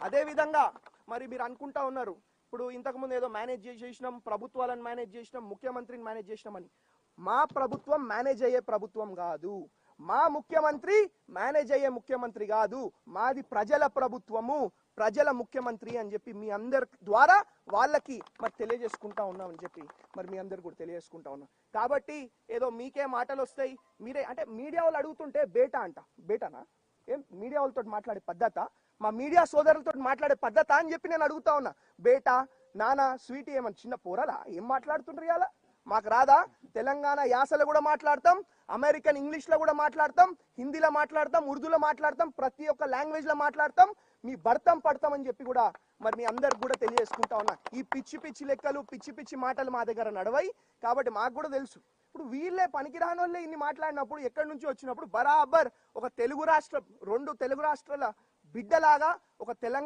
అదే విధంగా మరి మీరు అనుకుంటా ఉన్నారు ఇప్పుడు ఇంతకు ముందు ఏదో మేనేజ్ చేసినాం, ప్రభుత్వాలను మేనేజ్ చేసినాం, ముఖ్యమంత్రిని మేనేజ్ చేసినామని. మా ప్రభుత్వం మేనేజ్ అయ్యే ప్రభుత్వం కాదు, మా ముఖ్యమంత్రి మేనేజ్ అయ్యే ముఖ్యమంత్రి కాదు, మాది ప్రజల ప్రభుత్వము, ప్రజల ముఖ్యమంత్రి అని చెప్పి మీ అందరి ద్వారా వాళ్ళకి మరి తెలియజేసుకుంటా ఉన్నామని చెప్పి మరి మీ అందరు కూడా తెలియజేసుకుంటా ఉన్నాం. కాబట్టి ఏదో మీకే మాటలు వస్తాయి, మీరే అంటే మీడియా వాళ్ళు అడుగుతుంటే బేటా అంట, బేటానా ఏం మీడియా వాళ్ళతో మాట్లాడే పద్ధత, మా మీడియా సోదరులతో మాట్లాడే పద్ధత అని చెప్పి నేను అడుగుతా ఉన్నా. బేటా నానా స్వీటీ ఏమన్నా చిన్న పోరలా, ఏం మాట్లాడుతుండ్రు ఇలా? మాకు రాదా? తెలంగాణ యాసలో కూడా మాట్లాడతాం, అమెరికన్ ఇంగ్లీష్ లో కూడా మాట్లాడతాం, హిందీలో మాట్లాడతాం, ఉర్దూలో మాట్లాడతాం, ప్రతి ఒక్క లాంగ్వేజ్ లో మాట్లాడతాం, మీ భర్తం పడతాం అని చెప్పి కూడా మరి మీ అందరికి కూడా తెలియజేసుకుంటా ఉన్నా. ఈ పిచ్చి పిచ్చి లెక్కలు, పిచ్చి పిచ్చి మాటలు మా దగ్గర నడవై. కాబట్టి మాకు కూడా తెలుసు ఇప్పుడు వీళ్ళే పనికిరాని వాళ్ళే ఇన్ని మాట్లాడినప్పుడు, ఎక్కడి నుంచి వచ్చినప్పుడు బరాబర్ ఒక తెలుగు రాష్ట్ర, రెండు తెలుగు రాష్ట్రాల బిడ్డలాగా ఒక తెలంగాణ